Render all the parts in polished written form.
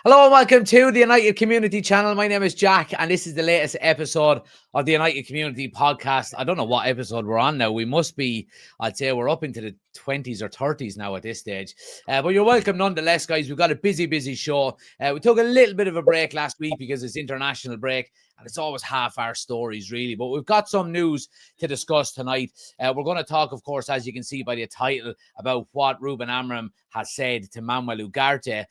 Hello and welcome to the United Community Channel. My name is Jack and this is the latest episode of the United Community Podcast. I don't know what episode we're on now. We must be, I'd say we're up into the 20s or 30s now at this stage. But you're welcome nonetheless, guys. We've got a busy show. We took a little bit of a break last week because it's international break and it's always half our stories really. But we've got some news to discuss tonight. We're going to talk, of course, as you can see by the title, about what Ruben Amorim has said to Manuel Ugarte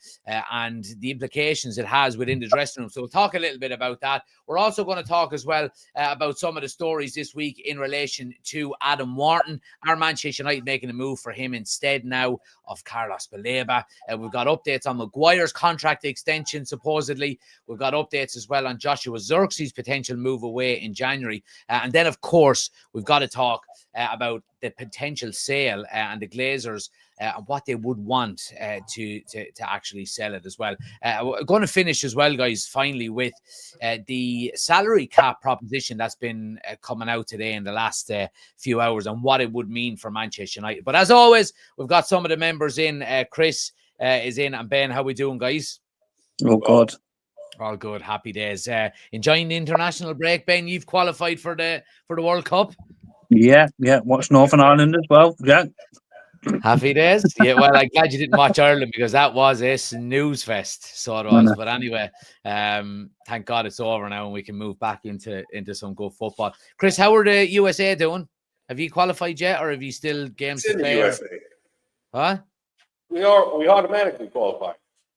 and the implications it has within the dressing room. So we'll talk a little bit about that. We're also going to talk as well about some of the stories this week in relation to Adam Wharton, our Manchester United making a move for him instead now of Carlos Baleba. We've got updates on Maguire's contract extension, supposedly. We've got updates as well on Joshua Zirkzee potential move away in January. And then, of course, we've got to talk about the potential sale and the Glazers and what they would want to actually sell it as well. We're going to finish as well, guys, finally with the salary cap proposition that's been coming out today in the last few hours and what it would mean for Manchester United. But as always, we've got some of the members in. Chris is in, and Ben, how we doing, guys? Oh, God. All good, happy days. Enjoying the international break, Ben? You've qualified for the World Cup. Yeah. Watch Northern Ireland as well. Yeah. Happy days. Yeah, well, I'm glad you didn't watch Ireland because that was a snooze fest. So it was. But anyway, thank God it's over now and we can move back into some good football. Chris, how are the USA doing? Have you qualified yet, or have you still games to play? USA. Huh? We automatically qualify.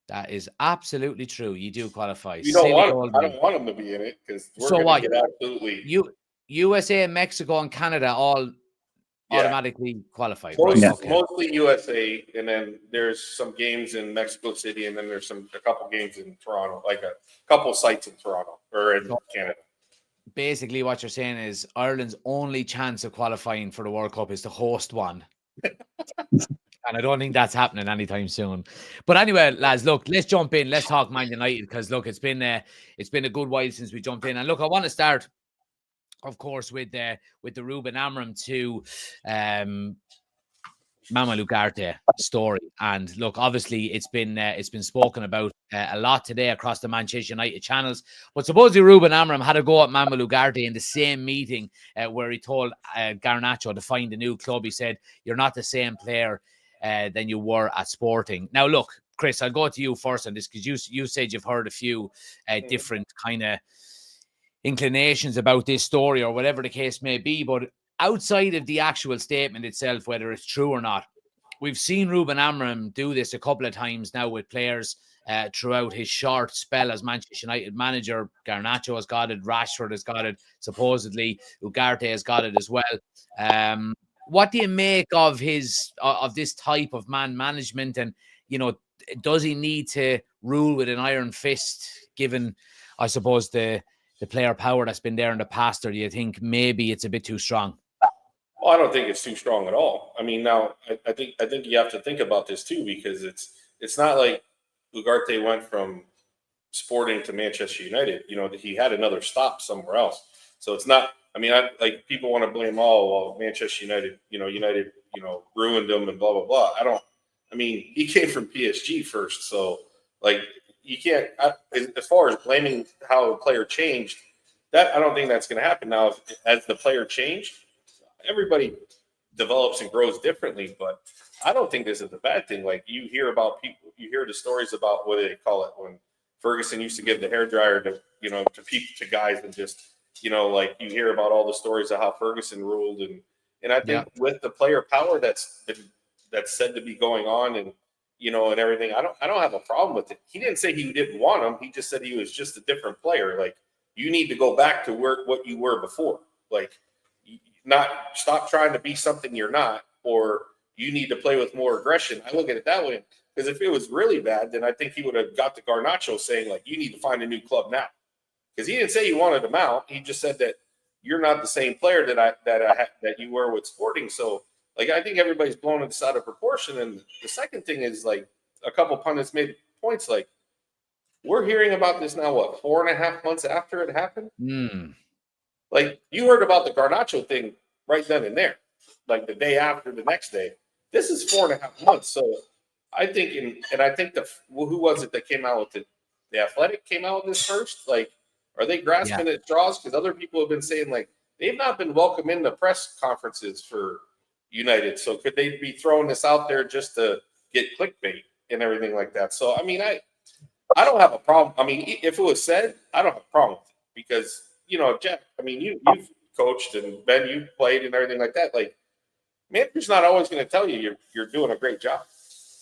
That is absolutely true. You do qualify. I don't want them to be in it because we're going to get absolutely. USA, Mexico, and Canada all automatically qualified. Mostly USA, and then there's some games in Mexico City, and then there's a couple games in Toronto, like a couple sites in Toronto or in Canada. Basically, what you're saying is Ireland's only chance of qualifying for the World Cup is to host one. And I don't think that's happening anytime soon. But anyway, lads, look, let's jump in. Let's talk Man United because, look, it's been a good while since we jumped in. And, look, I want to start, of course, with the Ruben Amorim to Manuel Ugarte story. And, look, obviously it's been spoken about a lot today across the Manchester United channels. But supposedly Ruben Amorim had a go at Manuel Ugarte in the same meeting where he told Garnacho to find a new club. He said, "You're not the same player than you were at Sporting." Now, look, Chris, I'll go to you first on this because you said you've heard a few different kind of inclinations about this story or whatever the case may be. But outside of the actual statement itself, whether it's true or not, we've seen Ruben Amorim do this a couple of times now with players throughout his short spell as Manchester United manager. Garnacho has got it, Rashford has got it, supposedly Ugarte has got it as well. What do you make of this type of man management? And, does he need to rule with an iron fist, given, I suppose, the player power that's been there in the past, or do you think maybe it's a bit too strong? Well, I don't think it's too strong at all. I mean, now I think you have to think about this too, because it's not like Ugarte went from Sporting to Manchester United. He had another stop somewhere else. So it's not. I mean, like people want to blame Manchester United. United ruined them and blah blah blah. I mean, he came from PSG first, so like you can't. As far as blaming how a player changed, that I don't think that's going to happen. Now, as the player changed, everybody develops and grows differently, but I don't think this is a bad thing. Like you hear about people, you hear the stories about what do they call it when Ferguson used to give the hairdryer to guys and just like you hear about all the stories of how Ferguson ruled and I think with the player power that's said to be going on and and everything, I don't have a problem with it. He didn't say he didn't want him. He just said he was just a different player. Like you need to go back to what you were before. Like not stop trying to be something you're not, or you need to play with more aggression. I look at it that way because if it was really bad, then I think he would have got to Garnacho saying like, you need to find a new club now. Because he didn't say he wanted him out. He just said that you're not the same player that you were with Sporting. So like, I think everybody's blown this out of proportion. And the second thing is like a couple pundits made points like, we're hearing about this now, 4.5 months after it happened? Like you heard about the Garnacho thing right then and there, like the day after, the next day. This is 4.5 months. So I think, and I think who was it that came out with the Athletic came out with this first? Like, are they grasping at straws? Because other people have been saying like they've not been welcome in the press conferences for United. So could they be throwing this out there just to get clickbait and everything like that? So I mean, I don't have a problem. I mean, if it was said, I don't have a problem with it because Jeff. I mean, you've coached and Ben, you've played and everything like that. Like, manager's not always going to tell you you're doing a great job.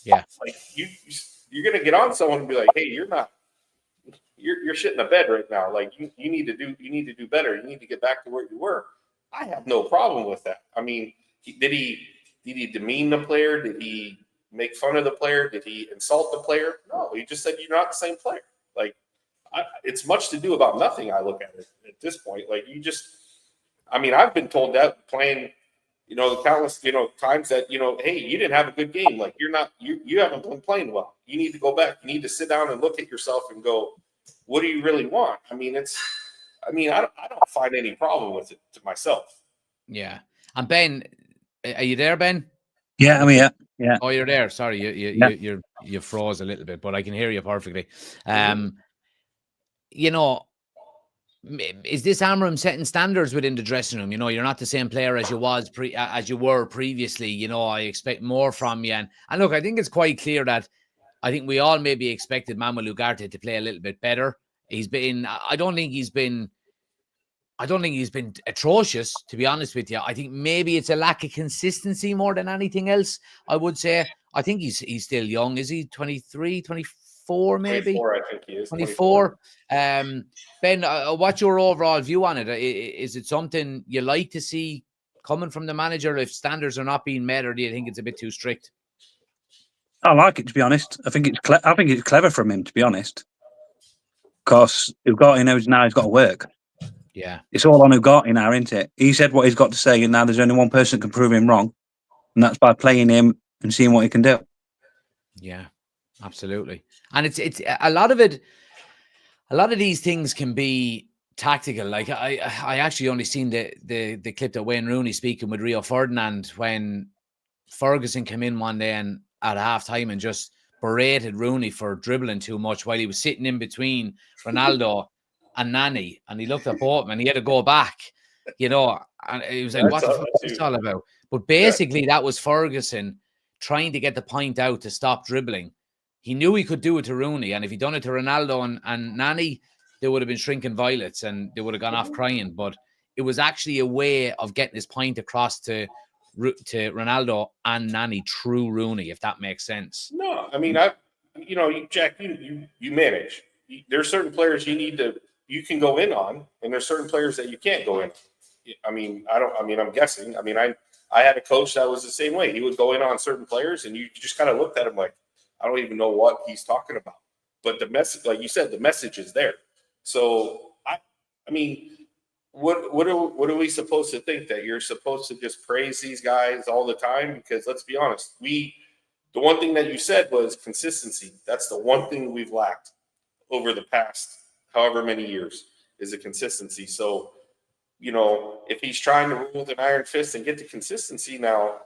Yeah, like you're going to get on someone and be like, hey, you're shitting the bed right now. Like you need to do better. You need to get back to where you were. I have no problem with that. I mean, did he demean the player? Did he make fun of the player? Did he insult the player? No, he just said you're not the same player. Like it's much to do about nothing. I look at it at this point. Like I mean, I've been told that playing, the countless, times that, hey, you didn't have a good game. Like you haven't been playing well. You need to go back. You need to sit down and look at yourself and go, what do you really want? I mean, I don't find any problem with it to myself. Yeah. And Ben, are you there, Ben? Yeah, I mean, yeah. Oh, you're there. Sorry, you froze a little bit, but I can hear you perfectly. Is this Amorim setting standards within the dressing room? You're not the same player as you were previously. I expect more from you. And look, I think it's quite clear that I think we all maybe expected Manuel Ugarte to play a little bit better. I don't think he's been atrocious, to be honest with you. I think maybe it's a lack of consistency more than anything else, I would say. I think he's still young. Is he 23, 24 maybe? 24, I think he is. 24. Ben, what's your overall view on it? Is it something you like to see coming from the manager if standards are not being met, or do you think it's a bit too strict? I like it, to be honest. I think it's clever from him, to be honest. Because Ugarte knows now he's got to work. Yeah. It's all on Ugarte now, isn't it? He said what he's got to say, and now there's only one person that can prove him wrong, and that's by playing him and seeing what he can do. Yeah, absolutely. And it's a lot of it. A lot of these things can be tactical. Like I actually only seen the clip that Wayne Rooney speaking with Rio Ferdinand when Ferguson came in one day and at halftime and just berated Rooney for dribbling too much while he was sitting in between Ronaldo and Nani, and he looked at both and he had to go back, and he was like, what the fuck is this all about? But basically that was Ferguson trying to get the point out to stop dribbling. He knew he could do it to Rooney, and if he'd done it to Ronaldo and Nani, they would have been shrinking violets and they would have gone off crying. But it was actually a way of getting his point across to Ronaldo and Nani through Rooney, if that makes sense. No, I mean, Jack, you manage. There's certain players you can go in on, and there's certain players that you can't go in. I'm guessing. I mean, I had a coach that was the same way. He would go in on certain players, and you just kind of looked at him like, I don't even know what he's talking about. But the message, like you said, the message is there. So I mean, what are we supposed to think, that you're supposed to just praise these guys all the time? Because let's be honest, the one thing that you said was consistency. That's the one thing we've lacked over the past however many years is a consistency. So, if he's trying to rule with an iron fist and get to consistency now,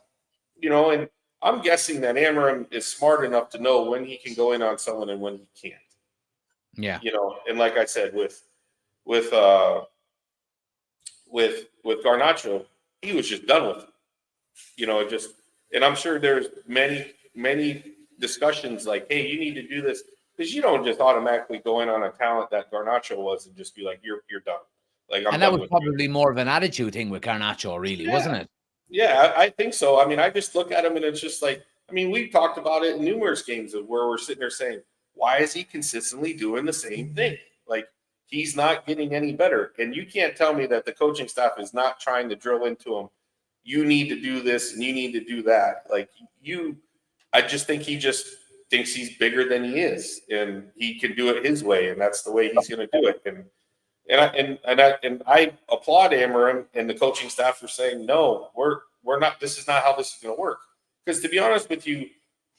and I'm guessing that Amorim is smart enough to know when he can go in on someone and when he can't. Yeah. And like I said, with Garnacho, he was just done with it. And I'm sure there's many discussions like, hey, you need to do this, because you don't just automatically go in on a talent that Garnacho was and just be like, you're done. Like, and that was probably more of an attitude thing with Garnacho, really, wasn't it? Yeah, I think so. I mean, I just look at him and it's just like, I mean, we've talked about it in numerous games of where we're sitting there saying, why is he consistently doing the same thing? Like, he's not getting any better. And you can't tell me that the coaching staff is not trying to drill into him, you need to do this and you need to do that. Like, I just think he just thinks he's bigger than he is and he can do it his way. And that's the way he's going to do it. And I applaud Amorim and the coaching staff for saying, no, we're not, this is not how this is going to work. Because to be honest with you,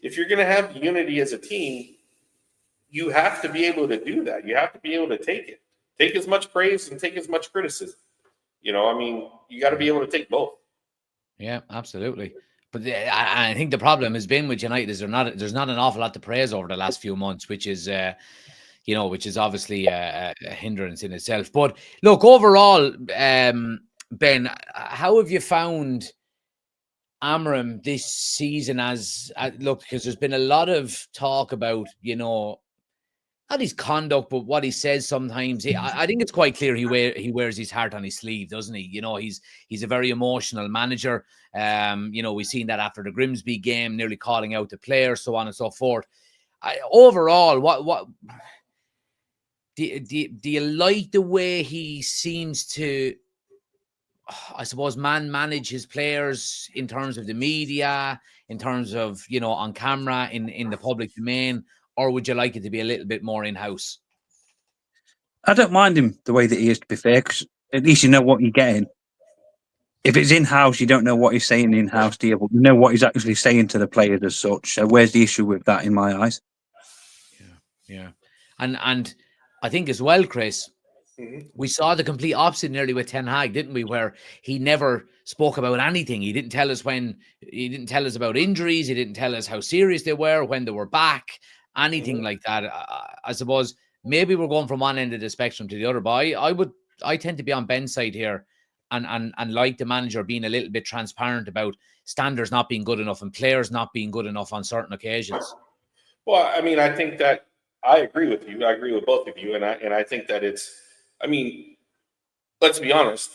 if you're going to have unity as a team, you have to be able to do that. You have to be able to take as much praise and take as much criticism. I mean, you got to be able to take both. Yeah, absolutely. But I think the problem has been with United is there's not an awful lot to praise over the last few months, which is which is obviously a hindrance in itself. But look, overall, Ben, how have you found Amorim this season? Look, because there's been a lot of talk about not his conduct, but what he says sometimes. I think it's quite clear he wears his heart on his sleeve, doesn't he? He's a very emotional manager. We've seen that after the Grimsby game, nearly calling out the players, so on and so forth. Overall, what do you like the way he seems to, I suppose, manage his players in terms of the media, in terms of on camera, in the public domain? Or would you like it to be a little bit more in-house? I don't mind him the way that he is, to be fair, because at least you know what you're getting. If it's in-house, you don't know what he's saying in-house, do you? But you know what he's actually saying to the players as such. So where's the issue with that in my eyes? Yeah. And I think as well, Chris, we saw the complete opposite nearly with Ten Hag, didn't we? Where he never spoke about anything. He didn't tell us about injuries. He didn't tell us how serious they were, when they were back, anything like that. I suppose maybe we're going from one end of the spectrum to the other, but I tend to be on Ben's side here and like the manager being a little bit transparent about standards not being good enough and players not being good enough on certain occasions. Well, I mean, I think that I agree with you. I agree with both of you. And I think that let's be honest.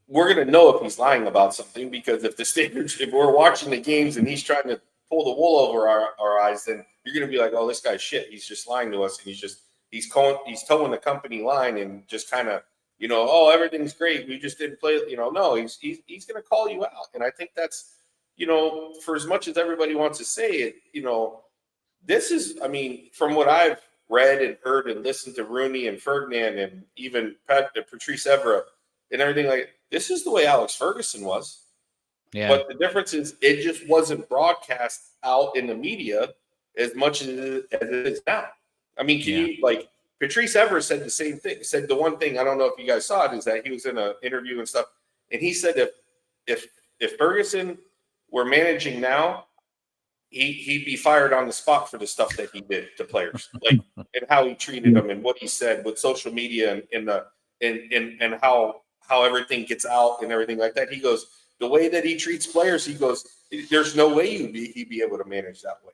We're going to know if he's lying about something, because if we're watching the games and he's trying to pull the wool over our eyes, then you're going to be like, oh, this guy's shit. He's just lying to us. And he's towing the company line and just kind of, oh, everything's great. We just didn't play. No, he's going to call you out. And I think that's, for as much as everybody wants to say it, this is, from what I've read and heard and listened to Rooney and Ferdinand and even Patrice Evra and everything, this is the way Alex Ferguson was. Yeah. But the difference is it just wasn't broadcast out in the media as much as it is now. Patrice Evra said the same thing, said the one thing, I don't know if you guys saw it, is that he was in an interview and stuff, and he said if Ferguson were managing now, he'd be fired on the spot for the stuff that he did to players, and how he treated them and what he said with social media and how everything gets out and everything like that. He goes, the way that he treats players, he goes, there's no way he'd be able to manage that way,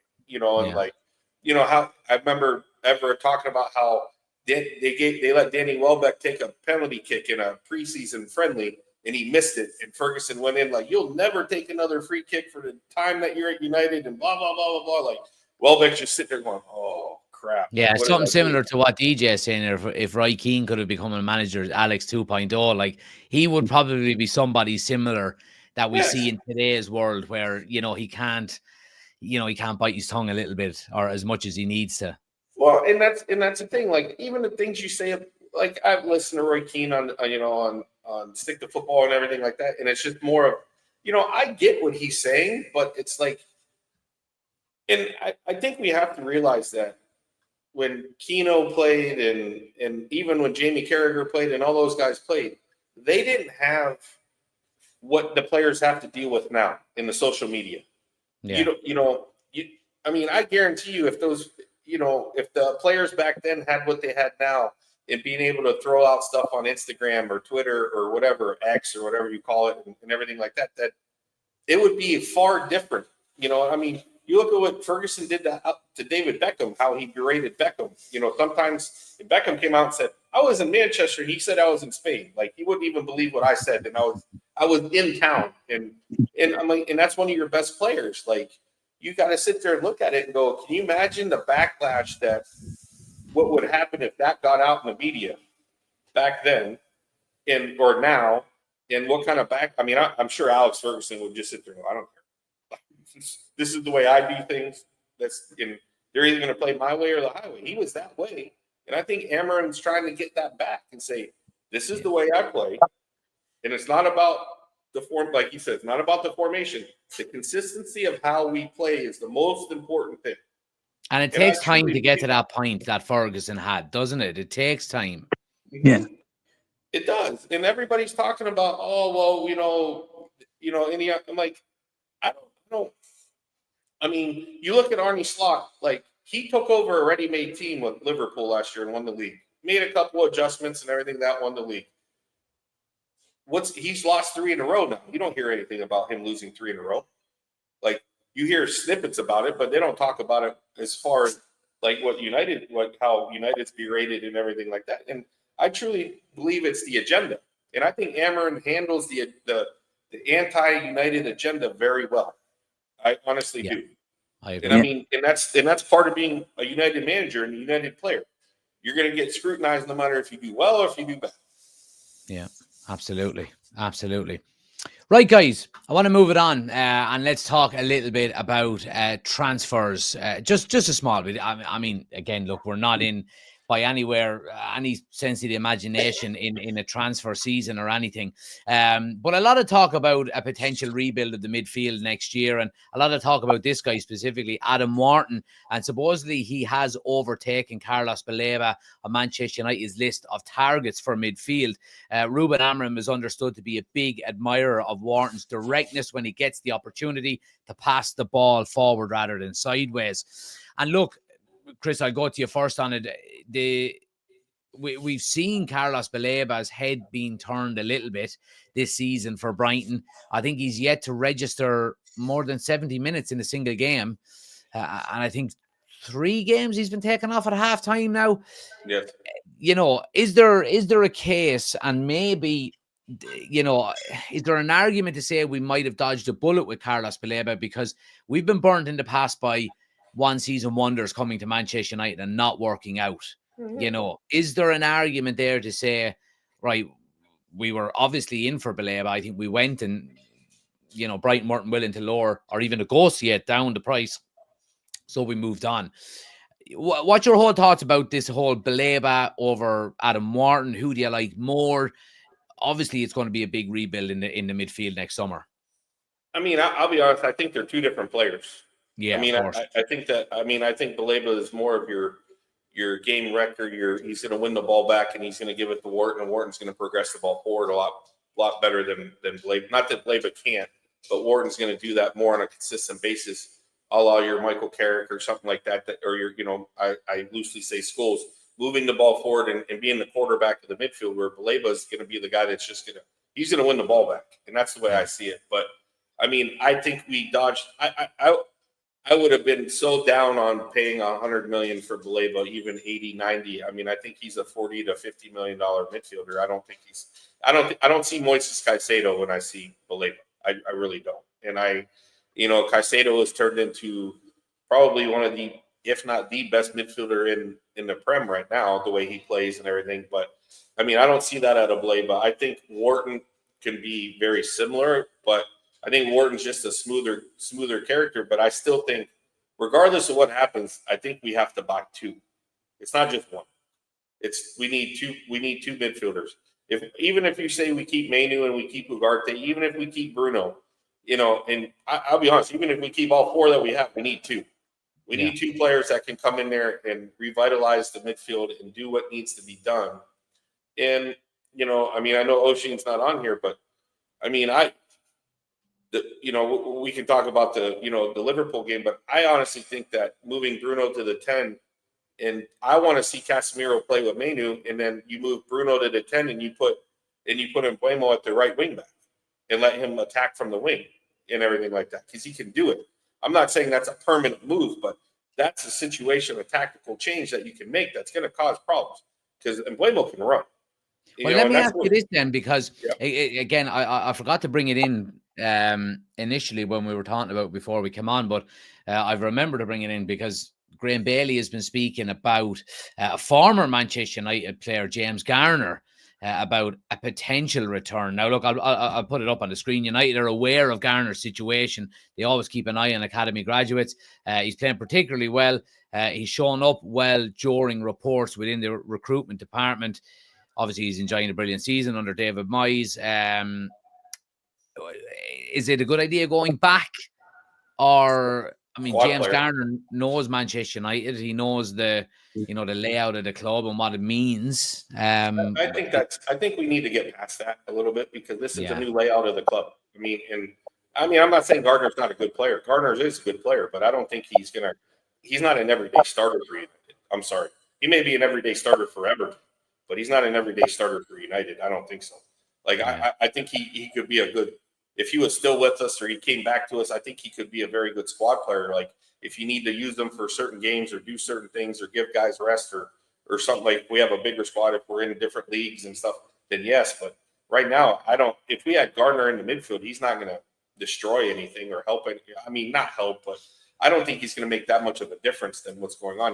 how I remember Everett talking about how they let Danny Welbeck take a penalty kick in a preseason friendly, and he missed it. And Ferguson went in you'll never take another free kick for the time that you're at United, and blah, blah, blah, blah, blah. Welbeck's just sitting there going, oh, crap. Yeah, something similar to what DJ is saying. If Roy Keane could have become a manager, Alex 2.0, he would probably be somebody similar that we see in today's world, where, he can't bite his tongue a little bit or as much as he needs to. Well, and that's the thing. Even the things you say, I've listened to Roy Keane on Stick to Football and everything like that, and it's just more of, I get what he's saying, but it's and I think we have to realize that when Keno played and even when Jamie Carragher played and all those guys played, they didn't have what the players have to deal with now in the social media. Yeah. I guarantee you, if those, if the players back then had what they had now, and being able to throw out stuff on Instagram or Twitter or whatever, X or whatever you call it, and everything like that, that it would be far different. You look at what Ferguson did to David Beckham, how he berated Beckham. Sometimes Beckham came out and said, I was in Manchester. He said I was in Spain. He wouldn't even believe what I said. And I was in town. And I'm and that's one of your best players. You got to sit there and look at it and go, can you imagine the backlash what would happen if that got out in the media back then or now, and what kind of I'm sure Alex Ferguson would just sit there and go, I don't care. This is the way I do things. They're either going to play my way or the highway. He was that way. And I think Amorim's trying to get that back and say, this is the way I play. And it's not about the form, like he said, it's not about the formation. The consistency of how we play is the most important thing. And it takes time to get to that point that Ferguson had, doesn't it? It takes time. Yeah. It does. And everybody's talking about, oh, well, I'm I mean, you look at Arne Slot, like he took over a ready-made team with Liverpool last year and won the league. Made a couple of adjustments and everything that won the league. He's lost 3 in a row now. You don't hear anything about him losing 3 in a row. Like you hear snippets about it, but they don't talk about it as far as like how United's berated and everything like that. And I truly believe it's the agenda. And I think Amorim handles the anti-United agenda very well. I honestly do. I agree. And I mean, and that's part of being a United manager and a United player. You're going to get scrutinized no matter if you do well or if you do bad. Yeah, absolutely. Absolutely. Right, guys, I want to move it on and let's talk a little bit about transfers. Just a small bit. I mean, again, look, we're not in by any sense of the imagination in a transfer season or anything. But a lot of talk about a potential rebuild of the midfield next year, and a lot of talk about this guy specifically, Adam Wharton, and supposedly he has overtaken Carlos Baleba on Manchester United's list of targets for midfield. Ruben Amorim is understood to be a big admirer of Wharton's directness when he gets the opportunity to pass the ball forward rather than sideways. And look, Chris, I'll go to you first on it. We've seen Carlos Baleba's head being turned a little bit this season for Brighton. I think he's yet to register more than 70 minutes in a single game. And I think 3 games he's been taken off at halftime now. Yes. You know, is there a case, and maybe, you know, is there an argument to say we might have dodged a bullet with Carlos Baleba because we've been burned in the past by one season wonders coming to Manchester United and not working out? Mm-hmm. You know, is there an argument there to say, right, we were obviously in for Baleba. I think we went and, you know, Brighton weren't willing to lower or even negotiate down the price. So we moved on. What's your whole thoughts about this whole Baleba over Adam Wharton? Who do you like more? Obviously, it's going to be a big rebuild in the midfield next summer. I mean, I'll be honest. I think they're 2 different players. Yeah, I mean, I think Baleba is more of your game wrecker. He's going to win the ball back and he's going to give it to Wharton, and Wharton's going to progress the ball forward a lot better than Baleba. Not that Baleba can't, but Wharton's going to do that more on a consistent basis, a la your Michael Carrick or something like that, or your, you know, I loosely say Scholes, moving the ball forward and being the quarterback of the midfield, where Baleba is going to be the guy that's just he's going to win the ball back, and that's the way I see it. But I mean, I think we dodged. I would have been so down on paying $100 million for Baleba, even 80, 90. I mean, I think he's a $40 to $50 million midfielder. I don't see Moises Caicedo when I see Baleba. I really don't. And Caicedo has turned into probably one of the, if not the best midfielder in the Prem right now, the way he plays and everything. But I mean, I don't see that out of Baleba. I think Wharton can be very similar, but I think Wharton's just a smoother character, but I still think, regardless of what happens, I think we have to buy 2. It's not just 1. We need 2 midfielders. Even if you say we keep Mainu and we keep Ugarte, even if we keep Bruno, you know, and I'll be honest, even if we keep all 4 that we have, we need 2. We need 2 players that can come in there and revitalize the midfield and do what needs to be done. And, you know, I mean, I know Oshin's not on here, but I mean, we can talk about the Liverpool game, but I honestly think that moving Bruno to the 10, and I want to see Casemiro play with Mainu, and then you move Bruno to the 10 and you put Mbeumo at the right wing back and let him attack from the wing and everything like that, because he can do it. I'm not saying that's a permanent move, but that's a situation, a tactical change that you can make that's going to cause problems, because Mbeumo can run. Well, let me ask you this then, because again, I forgot to bring it in initially when we were talking about it before we came on, but I've remembered to bring it in because Graham Bailey has been speaking about a former Manchester United player, James Garner, about a potential return. Now, look, I'll put it up on the screen. United are aware of Garner's situation. They always keep an eye on academy graduates. He's playing particularly well. He's shown up well during reports within the recruitment department. Obviously, he's enjoying a brilliant season under David Moyes. Is it a good idea going back? Or, I mean, James Garner knows Manchester United. He knows the layout of the club and what it means. I think we need to get past that a little bit, because this is a new layout of the club. I mean, and I mean, I'm not saying Gardner's not a good player. Gardner is a good player, but I don't think he's not an everyday starter for United. I'm sorry. He may be an everyday starter for Everton, but he's not an everyday starter for United. I don't think so. Like, Yeah. I think he could be a good, if he was still with us or he came back to us, I think he could be a very good squad player. Like, if you need to use them for certain games or do certain things or give guys rest or something, like we have a bigger squad if we're in different leagues and stuff, then yes. But right now, if we had Gardner in the midfield, he's not going to destroy anything or help it. I mean, not help, but I don't think he's going to make that much of a difference than what's going on.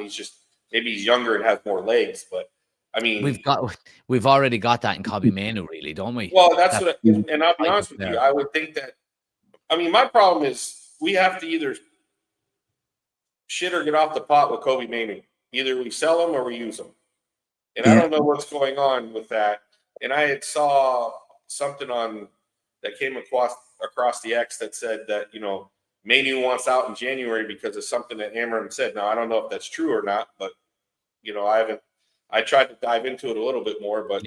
Maybe he's younger and has more legs, but I mean, we've already got that in Kobe Manu, really, don't we? well, and I'll be honest with you, I would think that. I mean, my problem is we have to either shit or get off the pot with Kobe Manu. Either we sell him or we use him, and I don't know what's going on with that. And I had saw something that came across the X that said that, Manu wants out in January because of something that Amorim said. Now, I don't know if that's true or not, but, I tried to dive into it a little bit more, but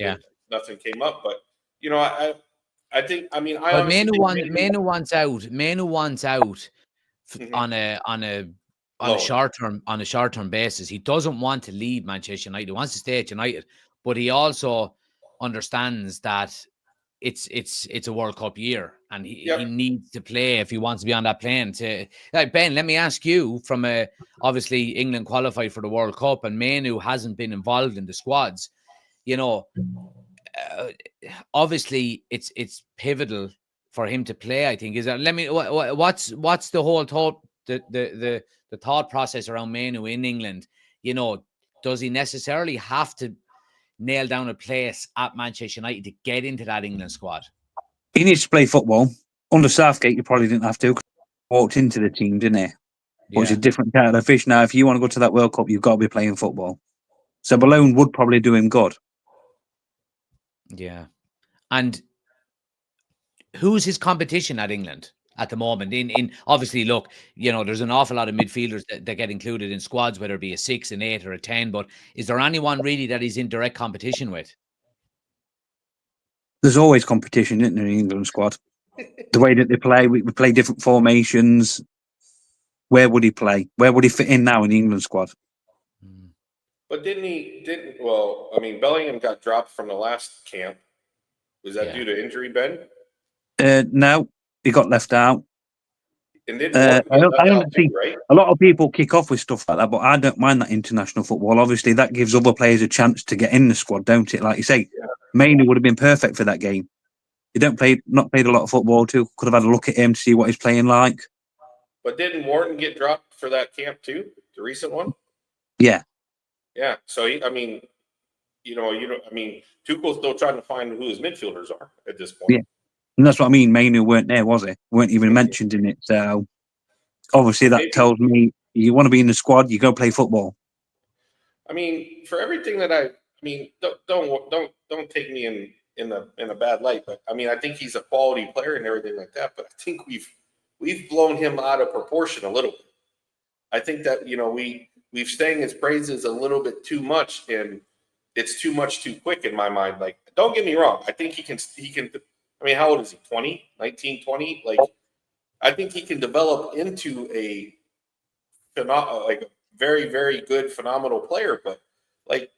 nothing came up. But, I think, I mean, but Manu wants out. Manu wants out on a short term basis. He doesn't want to leave Manchester United. He wants to stay at United, but he also understands that it's a World Cup year, and he needs to play if he wants to be on that plane. Ben, let me ask you, from obviously England qualified for the World Cup, and Manu hasn't been involved in the squads. Obviously it's pivotal for him to play. I think what's the whole thought, the thought process around Manu in England? Does he necessarily have to nail down a place at Manchester United to get into that England squad? He needs to play football. Under Southgate, you probably didn't have to. Walked into the team, didn't he? But it's a different kind of fish now. If you want to go to that World Cup, you've got to be playing football. So Malone would probably do him good. Yeah. And who's his competition at England at the moment? In obviously, look, there's an awful lot of midfielders that get included in squads, whether it be a 6, an 8, or a 10. But is there anyone really that he's in direct competition with? There's always competition, isn't there, in the England squad? The way that they play, we play different formations. Where would he play? Where would he fit in now in the England squad? But Bellingham got dropped from the last camp. Was that due to injury, Ben? No, he got left out. And right? A lot of people kick off with stuff like that, but I don't mind that international football. Obviously, that gives other players a chance to get in the squad, don't it? Like you say, Mainoo would have been perfect for that game. He not played a lot of football too. Could have had a look at him to see what he's playing like. But didn't Wharton get dropped for that camp too? The recent one? Yeah. Yeah. So, Tuchel's still trying to find who his midfielders are at this point. Yeah. And that's what I mean. Mainoo weren't there, was he? Weren't even mentioned in it. So obviously that tells me you want to be in the squad, you go play football. I mean, for everything that don't take me in a bad light, but I mean, I think he's a quality player and everything like that. But I think we've blown him out of proportion a little bit. I think that we've sang his praises a little bit too much, and it's too much too quick in my mind. Like, don't get me wrong, I think he can. I mean, how old is he? 20, 19, 20? Like, I think he can develop into a very, very good, phenomenal player. But like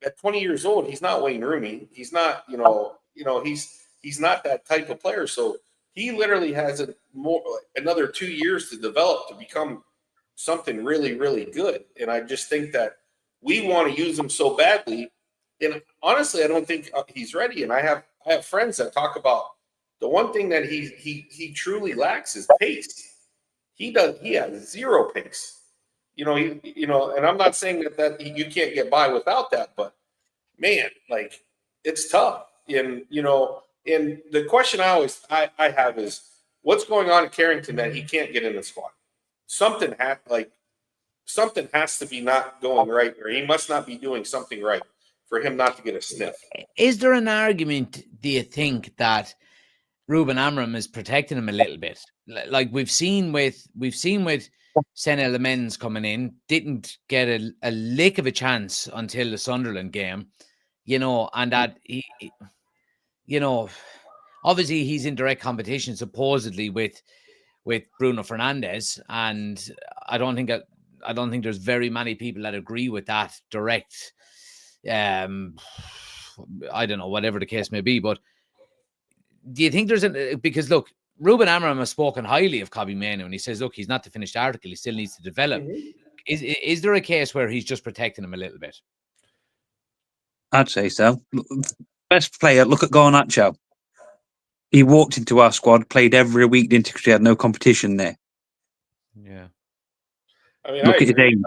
at 20 years old, he's not Wayne Rooney. He's not, he's not that type of player. So he literally has another 2 years to develop to become something really, really good. And I just think that we want to use him so badly. And honestly, I don't think he's ready. And I have friends that talk about the one thing that he truly lacks is pace. He has zero pace. And I'm not saying that you can't get by without that, but man, like, it's tough. And and the question I have is, what's going on at Carrington that he can't get in the squad? Something has to be not going right, or he must not be doing something right for him not to get a sniff. Is there an argument, do you think, that Ruben Amorim is protecting him a little bit? Like we've seen with Sen Lemens coming in, didn't get a lick of a chance until the Sunderland game, and that he obviously he's in direct competition supposedly with with Bruno Fernandes, and I don't think there's very many people that agree with that direct. I don't know, whatever the case may be, but do you think because look, Ruben Amorim has spoken highly of Kobbie Mainoo, and he says, look, he's not the finished article. He still needs to develop. Mhm. Is there a case where he's just protecting him a little bit? I'd say so. Best player, look at Garnacho. He walked into our squad, played every week, didn't he? Because he had no competition there. Yeah. I mean, Look I at his agree. aim.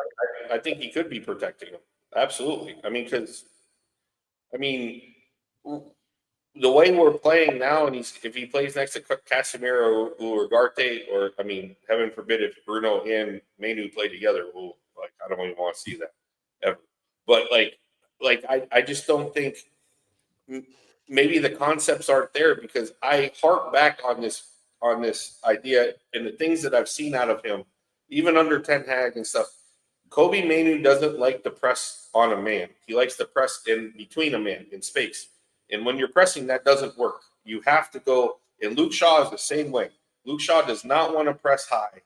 I think he could be protecting him. Absolutely. I mean, because the way we're playing now, and if he plays next to Casemiro or Ugarte, or I mean, heaven forbid if Bruno and Mainoo play together, I don't even want to see that ever. But I just don't think maybe the concepts aren't there, because I harp back on this idea and the things that I've seen out of him, even under Ten Hag and stuff. Kobbie Mainoo doesn't like to press on a man. He likes to press in between a man in space. And when you're pressing, that doesn't work. You have to go, and Luke Shaw is the same way. Luke Shaw does not want to press high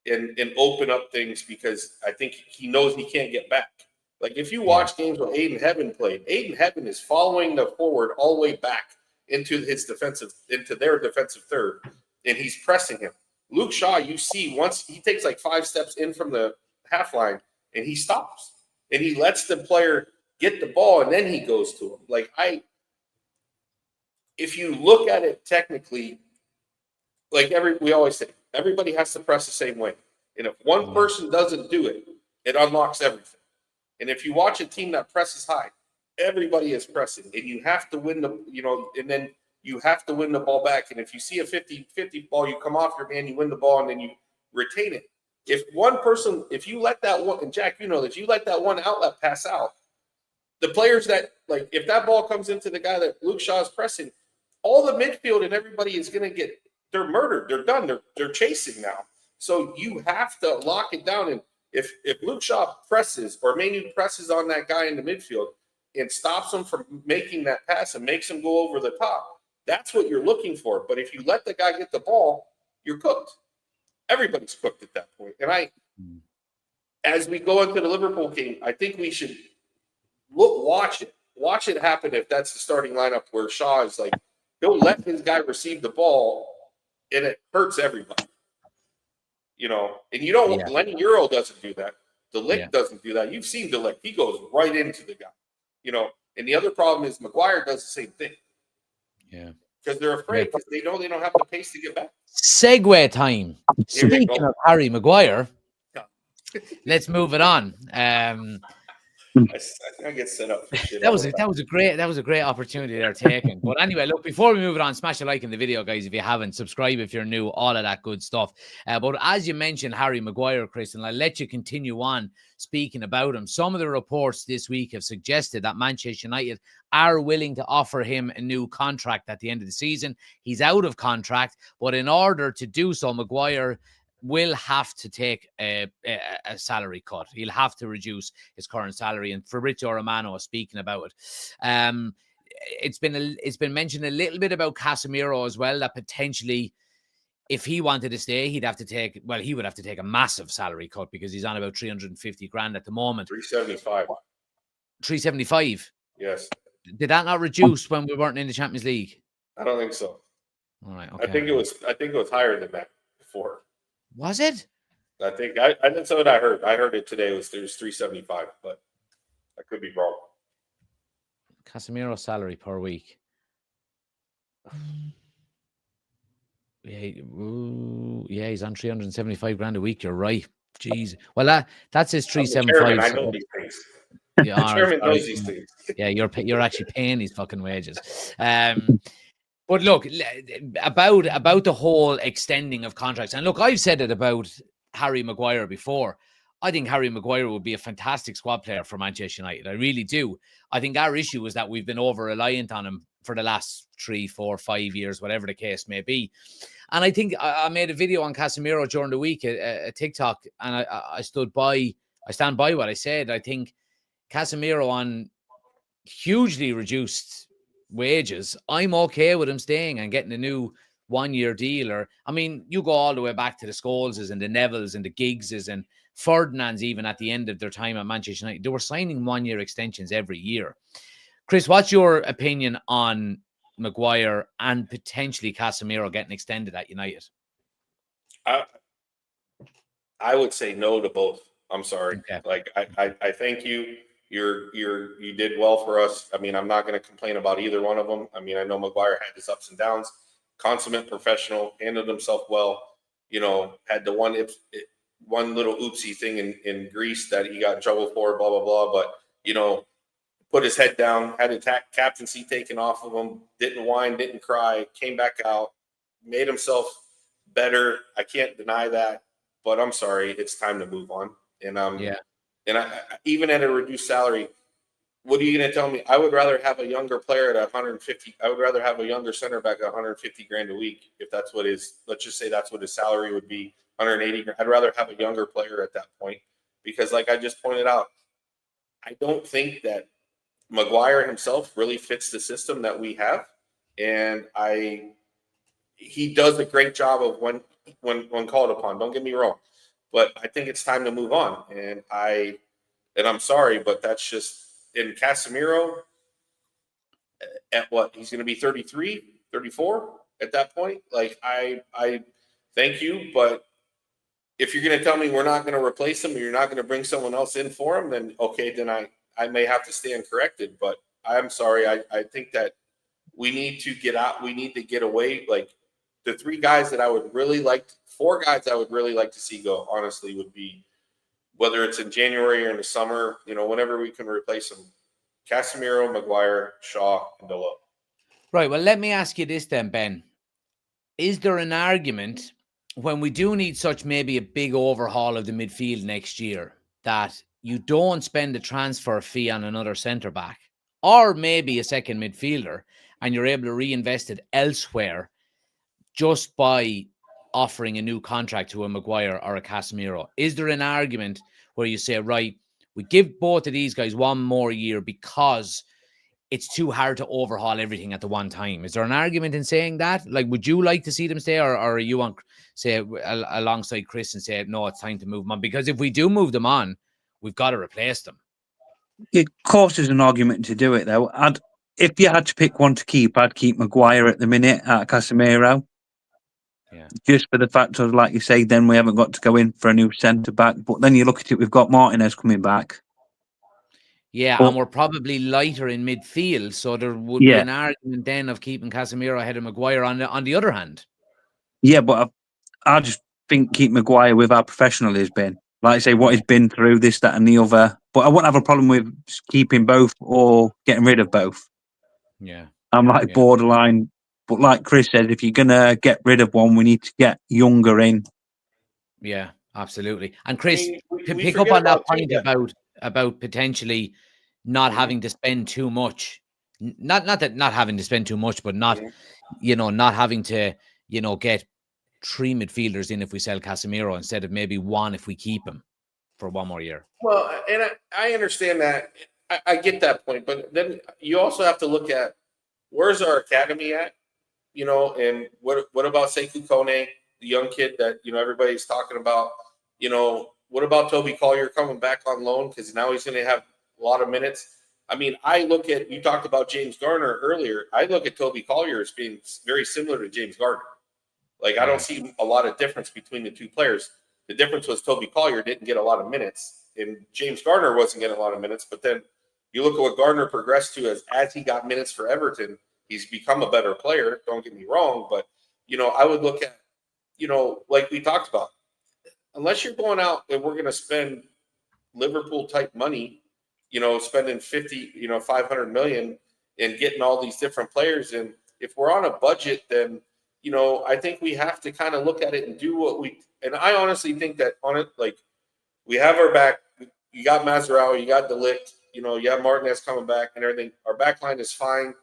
and open up things, because I think he knows he can't get back. Like if you watch games where Aiden Heaven played, Aiden Heaven is following the forward all the way back into their defensive third, and he's pressing him. Luke Shaw, you see, once he takes like 5 steps in from the half line, and he stops, and he lets the player get the ball, and then he goes to him. If you look at it technically, we always say, everybody has to press the same way. And if one person doesn't do it, it unlocks everything. And if you watch a team that presses high, everybody is pressing, and you have to win and then you have to win the ball back. And if you see a 50-50 ball, you come off your man, you win the ball, and then you retain it. If you let that one, and Jack, you know that you let that one outlet pass out, the players that, if that ball comes into the guy that Luke Shaw is pressing, all the midfield and everybody is going to they're murdered. They're done. They're chasing now. So you have to lock it down. And if Luke Shaw presses, or Mainoo presses on that guy in the midfield and stops him from making that pass and makes him go over the top, that's what you're looking for. But if you let the guy get the ball, you're cooked. Everybody's cooked at that point. And as we go into the Liverpool game, I think we should watch it happen. If that's the starting lineup, where Shaw is he'll let his guy receive the ball, and it hurts everybody. And you don't. Yeah. Lenny Euro doesn't do that. De Ligt doesn't do that. You've seen De Ligt; he goes right into the guy. And the other problem is Maguire does the same thing. Yeah, because they're afraid, because they know they don't have the pace to get back. Segue time. Speaking of Harry Maguire, let's move it on. I get set up for shit. That was a great opportunity they're taking. But anyway, look, before we move it on, smash a like in the video, guys, if you haven't. Subscribe if you're new, all of that good stuff. But as you mentioned, Harry Maguire, Chris, and I'll let you continue on speaking about him. Some of the reports this week have suggested that Manchester United are willing to offer him a new contract at the end of the season. He's out of contract, but in order to do so, Maguire will have to take a salary cut. He'll have to reduce his current salary. And Fabrizio Romano is speaking about it. It's been mentioned a little bit about Casemiro as well, that potentially, if he wanted to stay, he would have to take a massive salary cut, because he's on about 350 grand at the moment. 375. 375. Yes. Did that not reduce when we weren't in the Champions League? I don't think so. All right. Okay. I think it was higher than that before. Was it? I think that's what I heard. I heard it today. There's 375, but I could be wrong. Casemiro salary per week. Yeah, he's on 375 grand a week. You're right. Jeez. Well, that's his 375. I know these things. Yeah, the chairman knows these things. Yeah, you're actually paying these fucking wages. But look, about the whole extending of contracts, and look, I've said it about Harry Maguire before. I think Harry Maguire would be a fantastic squad player for Manchester United. I really do. I think our issue is that we've been over-reliant on him for the last 3, 4, 5 years, whatever the case may be. And I think I made a video on Casemiro during the week, a TikTok, and I stand by what I said. I think Casemiro on hugely reduced wages, I'm okay with him staying and getting a new 1-year deal. Or, I mean, you go all the way back to the Scholeses and the Nevilles and the Giggses and Ferdinands, even at the end of their time at Manchester United. They were signing 1-year extensions every year. Chris, what's your opinion on Maguire and potentially Casemiro getting extended at United? I would say no to both. I'm sorry. Okay. Like I thank you. You did well for us. I mean, I'm not going to complain about either one of them. I mean, I know Maguire had his ups and downs. Consummate professional, handled himself well. You know, had the one little oopsie thing in Greece that he got in trouble for. Blah blah blah. But you know, put his head down, had a captaincy taken off of him. Didn't whine, didn't cry. Came back out, made himself better. I can't deny that. But I'm sorry, it's time to move on. And even at a reduced salary, what are you going to tell me? I would rather have a younger player at 150. I would rather have a younger center back at 150 grand a week if that's what his. Let's just say that's what his salary would be, 180 grand. I'd rather have a younger player at that point because, like I just pointed out, I don't think that Maguire himself really fits the system that we have, and he does a great job of when called upon. Don't get me wrong, but I think it's time to move on. And I'm sorry, but that's just in Casemiro at what he's going to be 33, 34 at that point. Like I thank you, but if you're going to tell me we're not going to replace him, or you're not going to bring someone else in for him, then okay, then I may have to stand corrected. But I'm sorry. I think that we need to get out. We need to get away. Like the four guys I would really like to see go, honestly, would be whether it's in January or in the summer, you know, whenever we can replace them. Casemiro, Maguire, Shaw, and Delo. Right. Well, let me ask you this then, Ben. Is there an argument when we do need such maybe a big overhaul of the midfield next year that you don't spend a transfer fee on another centre back or maybe a second midfielder and you're able to reinvest it elsewhere just by offering a new contract to a Maguire or a Casemiro? Is there an argument where you say, right, we give both of these guys one more year because it's too hard to overhaul everything at the one time? Is there an argument in saying that? Like, would you like to see them stay, or are you on, say, alongside Chris and say, no, it's time to move them on? Because if we do move them on, we've got to replace them. Of course, there's an argument to do it, though. If you had to pick one to keep, I'd keep Maguire at the minute at Casemiro. Yeah. Just for the fact of, like you say, then we haven't got to go in for a new centre back. But then you look at it, we've got Martinez coming back. Yeah, and we're probably lighter in midfield, so there would be an argument then of keeping Casemiro ahead of Maguire on the other hand. Yeah, but I just think keep Maguire with how professional he's been. Like I say, what he's been through, this, that, and the other. But I wouldn't have a problem with keeping both or getting rid of both. Yeah. I'm like borderline. But like Chris said, if you're going to get rid of one, we need to get younger in. Yeah, absolutely. And Chris, we pick up on that point that. about potentially not having to spend too much. Not that not having to spend too much, but not, not having to, get 3 midfielders in if we sell Casemiro instead of maybe 1 if we keep him for 1 more year. Well, and I understand that. I get that point, but then you also have to look at where's our academy at, and what about Sekou Kone, the young kid that, everybody's talking about, what about Toby Collier coming back on loan? Because now he's going to have a lot of minutes. I mean, you talked about James Garner earlier. I look at Toby Collier as being very similar to James Garner. Like, I don't see a lot of difference between the two players. The difference was Toby Collier didn't get a lot of minutes, and James Garner wasn't getting a lot of minutes. But then you look at what Garner progressed to as he got minutes for Everton. He's become a better player. Don't get me wrong, but I would look at, like we talked about, unless you're going out and we're going to spend Liverpool type money, spending 500 million and getting all these different players. And if we're on a budget, then, I think we have to kind of look at it and do and I honestly think that we have our back. You got Mazraoui, you got De Ligt, you have Martinez coming back and everything. Our back line is fine.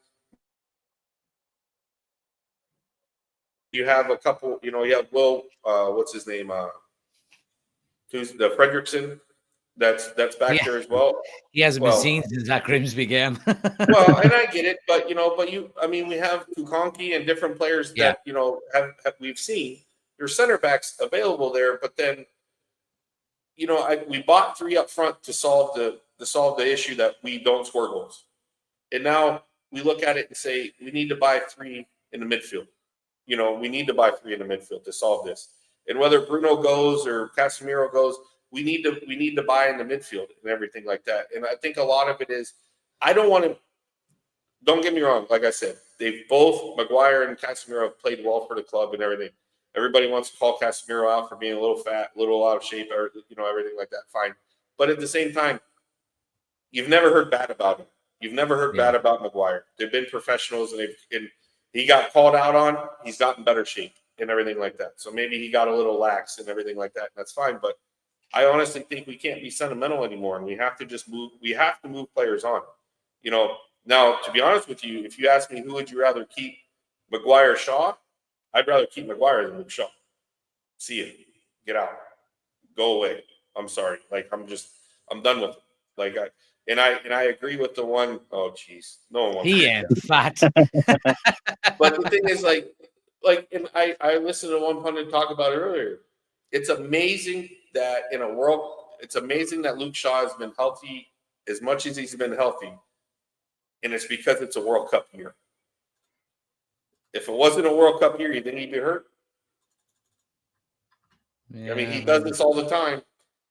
You have a couple, you have Will, what's his name? Who's the Fredrickson? that's back Yeah. there as well. He hasn't Well, been seen since that Grimsby game. Well, and I get it, but I mean, we have Kukonki and different players that have we've seen. There's center backs available there, but then we bought 3 up front to solve the issue that we don't score goals, and now we look at it and say we need to buy 3 in the midfield. We need to buy 3 in the midfield to solve this. And whether Bruno goes or Casemiro goes, we need to buy in the midfield and everything like that. And I think a lot of it is, I don't want to. Don't get me wrong. Like I said, they've both, Maguire and Casemiro, have played well for the club and everything. Everybody wants to call Casemiro out for being a little fat, a little out of shape, or everything like that. Fine, but at the same time, you've never heard bad about him. You've never heard bad about Maguire. They've been professionals, and he got called out on. He's gotten better shape and everything like that. So maybe he got a little lax and everything like that. And that's fine. But I honestly think we can't be sentimental anymore, and we have to just move. We have to move players on. Now, to be honest with you, if you ask me who would you rather keep, Maguire or Shaw, I'd rather keep Maguire than Luke Shaw. See you. Get out. Go away. I'm sorry. Like, I'm done with it. Like, I agree with the one. Oh, geez. No one wants He ain't fat. But the thing is, and I listened to one pundit talk about it earlier. It's amazing that it's amazing that Luke Shaw has been healthy as much as he's been healthy. And it's because it's a World Cup year. If it wasn't a World Cup year, you think he'd be hurt? Yeah. I mean, he does this all the time.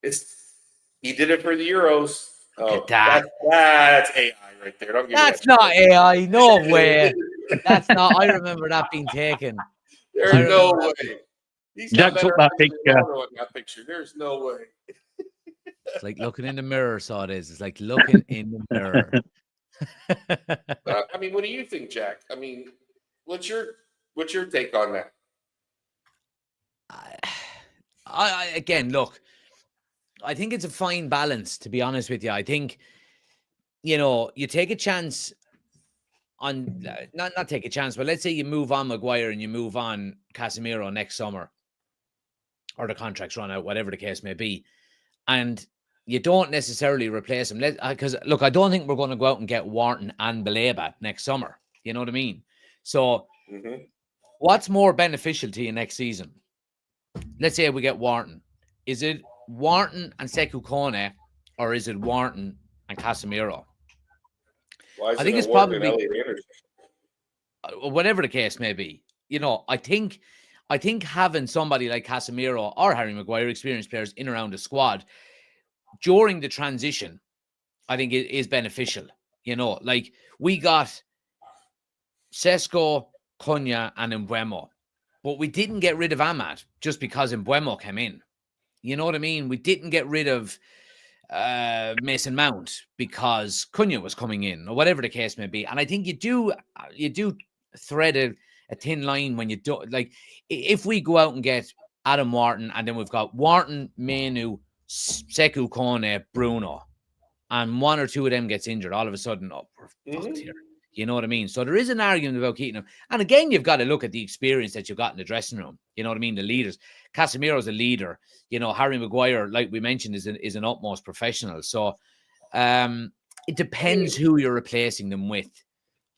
He did it for the Euros. Look at that. That's AI right there. Don't give That's me that. not AI. No way. That's not. I remember that being taken. There's no way. He's got better that eyes than Ronaldo in that picture. There's no way. It's like looking in the mirror, so it is. It's like looking in the mirror. I mean, what do you think, Jack? I mean, what's your take on that? Again, look, I think it's a fine balance, to be honest with you. I think, you take a chance on, not take a chance, but let's say you move on Maguire and you move on Casemiro next summer, or the contracts run out, whatever the case may be, and you don't necessarily replace him. Because, look, I don't think we're going to go out and get Wharton and Baleba next summer. You know what I mean? So what's more beneficial to you next season? Let's say we get Wharton. Is it Wharton and Sekou Kone, or is it Wharton and Casemiro? I think it's probably whatever the case may be. I think having somebody like Casemiro or Harry Maguire, experienced players, in around the squad during the transition, I think it is beneficial. Like, we got Sesko, Cunha, and Mbeumo, but we didn't get rid of Ahmad just because Mbeumo came in. You know what I mean? We didn't get rid of Mason Mount because Cunha was coming in, or whatever the case may be. And I think you do thread a thin line when you do. Like, if we go out and get Adam Wharton, and then we've got Wharton, Menu, Sekou Kone, Bruno, and one or two of them gets injured, all of a sudden, we're fucked here. You know what I mean? So there is an argument about keeping him. And again, you've got to look at the experience that you've got in the dressing room. You know what I mean? The leaders. Casemiro's a leader. Harry Maguire, like we mentioned, is an utmost professional. So it depends who you're replacing them with.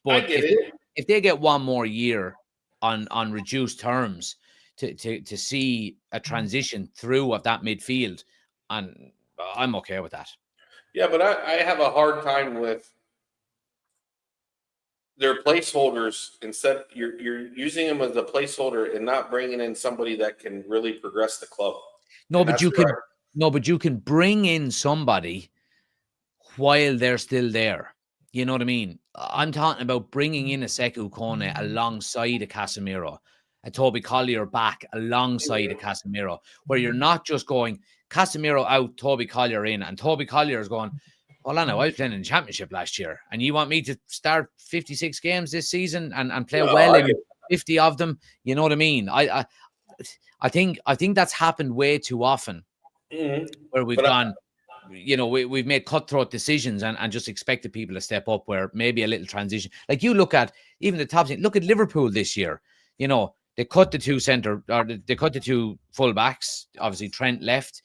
But if they get one more year on reduced terms to see a transition through of that midfield, and I'm okay with that. Yeah, but I have a hard time with their placeholders. Instead, you're using them as a placeholder and not bringing in somebody that can really progress the club. But you can bring in somebody while they're still there. You know what I mean? I'm talking about bringing in a Sekou Kone alongside a Casemiro, a Toby Collier back alongside a Casemiro, where you're not just going Casemiro out, Toby Collier in, and Toby Collier is going, well, I know I was playing in the championship last year, and you want me to start 56 games this season and play well in 50 of them? You know what I mean? I think that's happened way too often, where we've gone, we've made cutthroat decisions and just expected people to step up, where maybe a little transition. Like, you look at even the top team, look at Liverpool this year. They cut the two they cut the two fullbacks. Obviously, Trent left.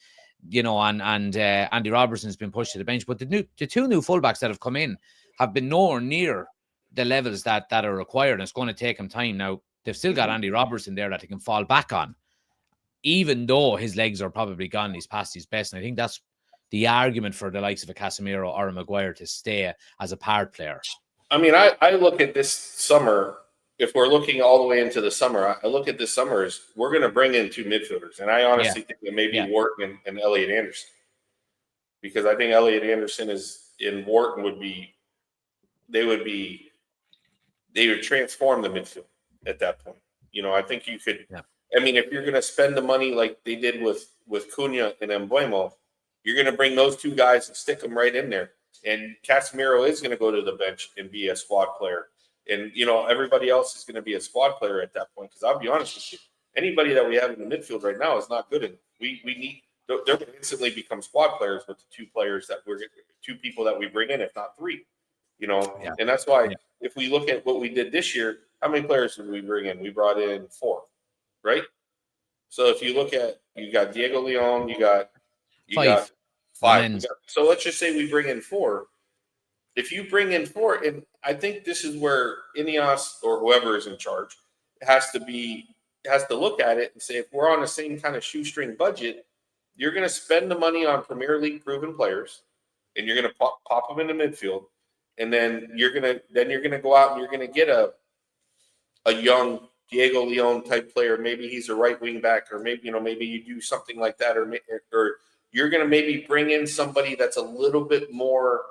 you know, and Andy Robertson's been pushed to the bench. But the two new fullbacks that have come in have been nowhere near the levels that are required. And it's going to take them time. Now, they've still got Andy Robertson there that they can fall back on, even though his legs are probably gone. He's past his best. And I think that's the argument for the likes of a Casemiro or a Maguire to stay as a part player. I mean, I look at this summer, if we're looking all the way into the summer, I look at this summer as we're going to bring in two midfielders. And I honestly think that maybe Wharton and Elliot Anderson. Because I think Elliot Anderson and Wharton would transform the midfield at that point. You know, I think you could I mean, if you're going to spend the money like they did with Cunha and Mbeumo, you're going to bring those two guys and stick them right in there. And Casemiro is going to go to the bench and be a squad player. And, you know, everybody else is going to be a squad player at that point. Because I'll be honest with you, anybody that we have in the midfield right now is not good enough. We need – they're going to instantly become squad players with the two people that we bring in, if not three. You know, and that's why if we look at what we did this year, how many players did we bring in? We brought in 4, right? So if you look at – you got Diego Leon, you got 5. So let's just say we bring in 4. If you bring in 4, and I think this is where Ineos or whoever is in charge has to look at it and say, if we're on the same kind of shoestring budget, you're going to spend the money on Premier League proven players, and you're going to pop them in the midfield, and then you're going to go out and you're going to get a young Diego Leon type player. Maybe he's a right wing back, or maybe you do something like that, or you're going to maybe bring in somebody that's a little bit more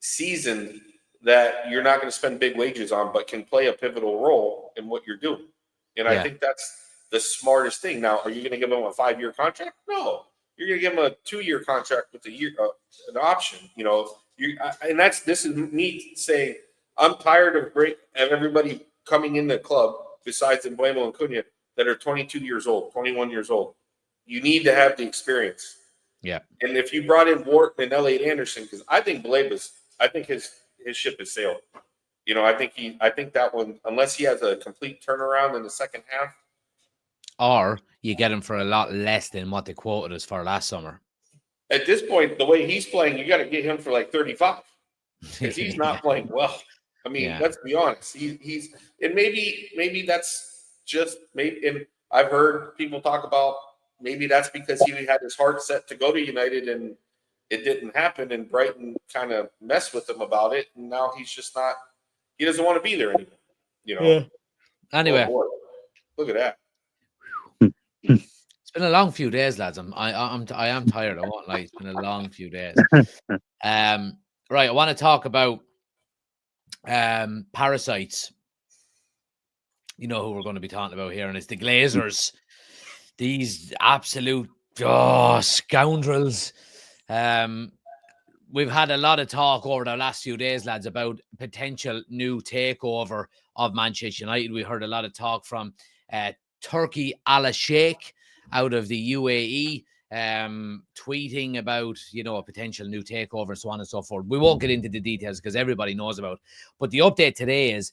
seasoned that you're not going to spend big wages on, but can play a pivotal role in what you're doing. And I think that's the smartest thing. Now, are you going to give him a 5-year contract? No, you're going to give him a 2-year contract with an option. You know, this is me saying I'm tired of everybody coming in the club besides Mbeumo and Cunha that are 22 years old, 21 years old. You need to have the experience. Yeah. And if you brought in Wharton and Elliot Anderson, because I think his ship has sailed. You know, I think that one, unless he has a complete turnaround in the second half. Or you get him for a lot less than what they quoted us for last summer. At this point, the way he's playing, you got to get him for like 35 because he's not playing well. I mean, let's be honest. He's and maybe that's just maybe. And I've heard people talk about maybe that's because he had his heart set to go to United and it didn't happen, and Brighton kind of messed with him about it, and now he's just not. He doesn't want to be there anymore. You know. Yeah. Anyway, look at that. It's been a long few days, lads. I am tired. I won't lie. It's been a long few days. Right. I want to talk about parasites. You know who we're going to be talking about here, and it's the Glazers. These absolute scoundrels. We've had a lot of talk over the last few days, lads, about potential new takeover of Manchester United. We heard a lot of talk from Turkey Al-Sheikh out of the UAE, tweeting about, a potential new takeover and so on and so forth. We won't get into the details because everybody knows about it. But the update today is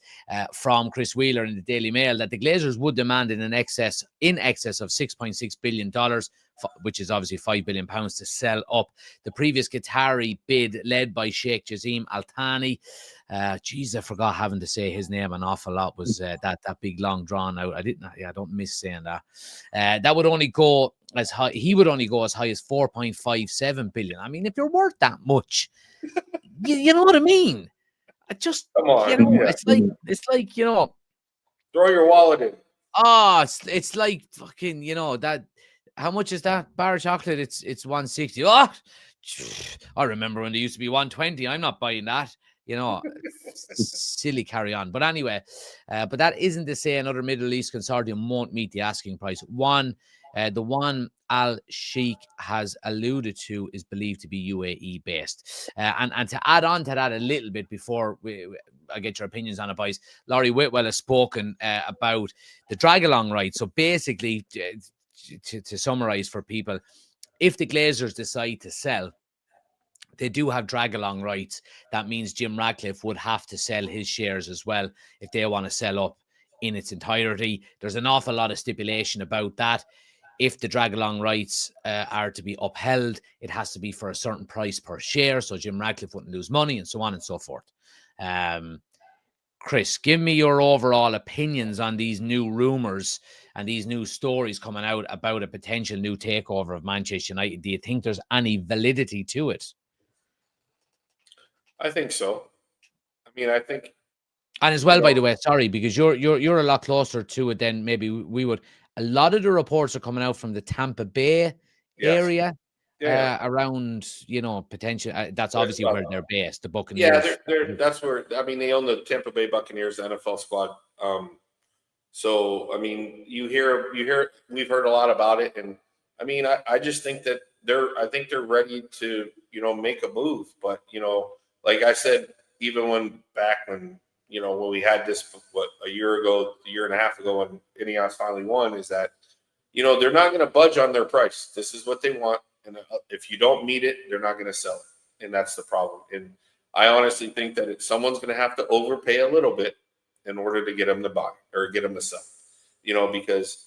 from Chris Wheeler in the Daily Mail that the Glazers would demand in excess of $6.6 billion, which is obviously £5 billion, to sell up the previous Qatari bid led by Sheikh Jassim Al Thani. I forgot having to say his name an awful lot. Was that big long drawn out? I don't miss saying that. That would only go as high. He would only go as high as 4.57 billion. I mean, if you're worth that much, you know what I mean. Come on. It's like throw your wallet in. Oh, it's like fucking that. How much is that bar of chocolate? It's 160. Oh, I remember when they used to be 120. I'm not buying that. Silly carry on. But anyway, but that isn't to say another Middle East consortium won't meet the asking price. The one Al-Sheikh has alluded to is believed to be UAE based. And to add on to that a little bit before I get your opinions on it, boys, Laurie Whitwell has spoken about the drag-along rights. So basically, to summarize for people, if the Glazers decide to sell, they do have drag-along rights. That means Jim Ratcliffe would have to sell his shares as well if they want to sell up in its entirety. There's an awful lot of stipulation about that. if the drag-along rights are to be upheld, it has to be for a certain price per share, so Jim Ratcliffe wouldn't lose money, and so on and so forth. Chris, give me your overall opinions on these new rumors and these new stories coming out about a potential new takeover of Manchester United. Do you think there's any validity to it? I think so. I mean, I think, and as well, by the way, sorry, because you're a lot closer to it than maybe we would. A lot of the reports are coming out from the Tampa Bay area. Around, potential. That's obviously where they're based, the Buccaneers. Yeah, that's where. I mean, they own the Tampa Bay Buccaneers, the NFL squad. So I mean, you hear. We've heard a lot about it, and I mean, I just think that they're ready to make a move. But like I said, even when we had this a year and a half ago, when Ineos finally won, is that they're not going to budge on their price. This is what they want. And if you don't meet it, they're not going to sell it. And that's the problem. And I honestly think that someone's going to have to overpay a little bit in order to get them to buy or get them to sell. Because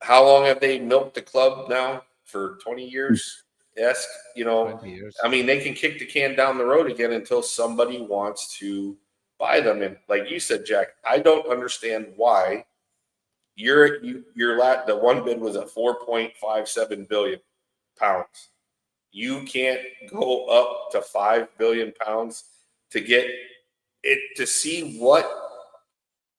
how long have they milked the club now? For 20 years? Yes. 20 years. I mean, they can kick the can down the road again until somebody wants to buy them. And like you said, Jack, I don't understand why the one bid was at 4.57 billion pounds. You can't go up to 5 billion pounds to get it, to see what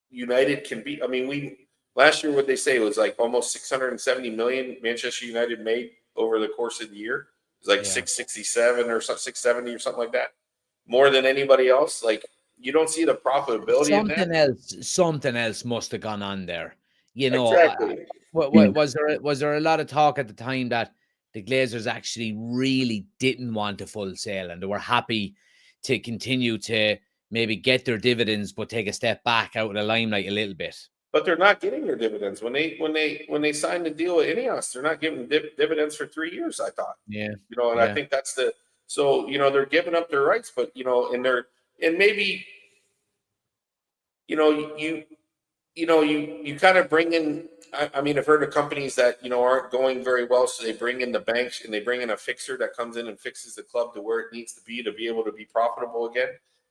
United can be. I mean, last year, what they say was like almost 670 million Manchester United made over the course of the year. It was like 667 or 670 or something like that. More than anybody else. Like, you don't see the profitability in that. Something else must have gone on there. Exactly. Was there a lot of talk at the time that the Glazers actually really didn't want a full sale and they were happy to continue to maybe get their dividends but take a step back out of the limelight a little bit? But they're not getting their dividends. When they signed the deal with Ineos, they're not giving dividends for 3 years, I thought. Yeah. I think that's they're giving up their rights, but and maybe you kind of bring in. I mean, I've heard of companies that aren't going very well, so they bring in the banks and they bring in a fixer that comes in and fixes the club to where it needs to be able to be profitable again.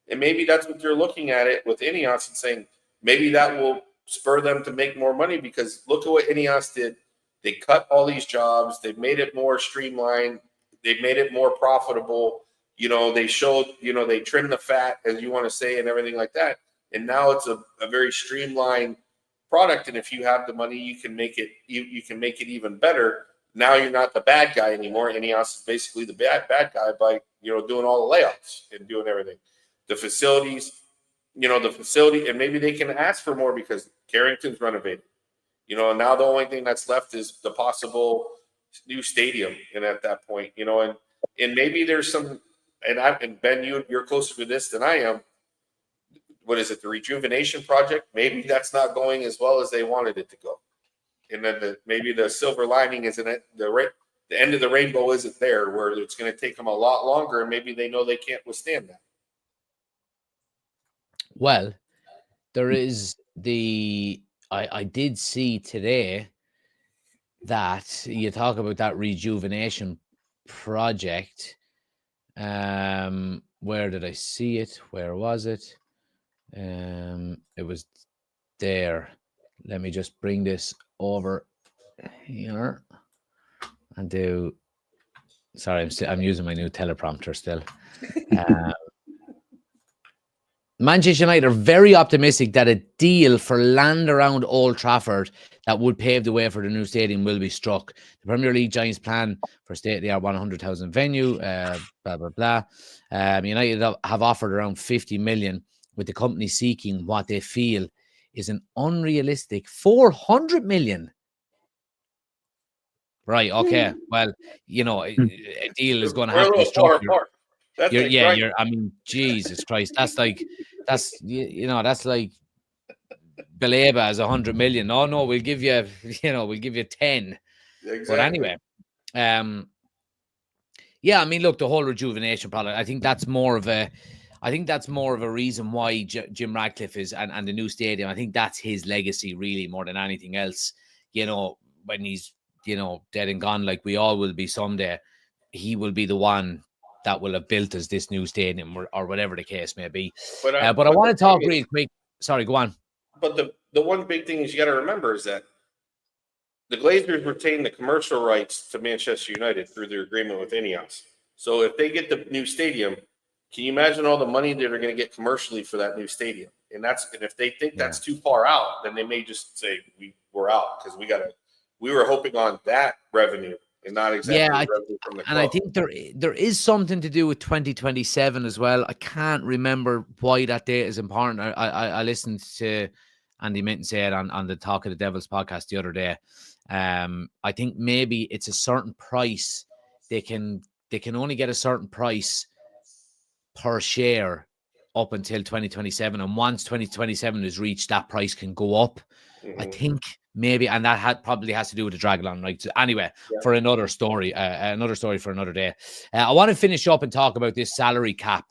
And maybe that's what you're looking at it with Ineos and saying maybe that will spur them to make more money, because look at what Ineos did. They cut all these jobs. They've made it more streamlined. They've made it more profitable. They showed, they trimmed the fat, as you want to say, and everything like that. And now it's a very streamlined product. And if you have the money, you can make it, you can make it even better. Now you're not the bad guy anymore. Ineos is basically the bad guy by, doing all the layoffs and doing everything. The facilities, and maybe they can ask for more because Carrington's renovated. And now the only thing that's left is the possible new stadium. And at that point, and maybe there's some, and Ben, you're closer to this than I am. What is it? The rejuvenation project? Maybe that's not going as well as they wanted it to go. And then maybe the silver lining isn't it. The end of the rainbow isn't there, where it's going to take them a lot longer. And maybe they know they can't withstand that. Well, there is I did see today that you talk about that rejuvenation project. Where did I see it? Where was it? It was there. Let me just bring this over here and do. Sorry, I'm using my new teleprompter still. Manchester United are very optimistic that a deal for land around Old Trafford that would pave the way for the new stadium will be struck. The Premier League giants plan for state-of-the-art 100,000 venue, blah, blah, blah. United have offered around 50 million, with the company seeking what they feel is an unrealistic 400 million. Right, okay. Well, a deal is going to have to be struck. I mean, Jesus Christ, that's like Baleba as 100 million. Oh no, we'll give you 10. Exactly. But anyway, I mean, look, the whole rejuvenation product, I think that's more of a reason why Jim Ratcliffe is and the new stadium. I think that's his legacy really more than anything else. When he's dead and gone, like we all will be someday, he will be the one that will have built us this new stadium or whatever the case may be. But I want to talk real quick. Sorry, go on. But the one big thing is you got to remember is that the Glazers retain the commercial rights to Manchester United through their agreement with Ineos. So if they get the new stadium, can you imagine all the money that are going to get commercially for that new stadium? And if they think that's too far out, then they may just say we're out because we were hoping on that revenue and not exactly revenue from the club. And I think there is something to do with 2027 as well. I can't remember why that date is important. I listened to Andy Minton say it on the Talk of the Devils podcast the other day. I think maybe it's a certain price. They can only get a certain price per share up until 2027, and once 2027 is reached, that price can go up. I think maybe, and that probably has to do with the Dragon rights. So anyway, for another story for another day. I want to finish up and talk about this salary cap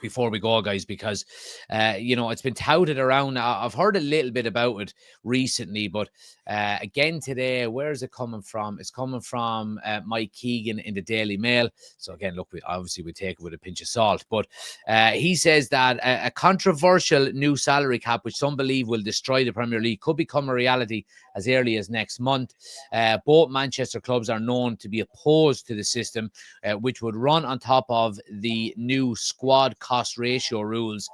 before we go, guys, because it's been touted around. I've heard a little bit about it recently, but again today, where is it coming from? It's coming from Mike Keegan in the Daily Mail. So again, look, we take it with a pinch of salt, but he says that a controversial new salary cap, which some believe will destroy the Premier League, could become a reality as early as next month. Both Manchester clubs are known to be opposed to the system, which would run on top of the new squad cost ratio rules.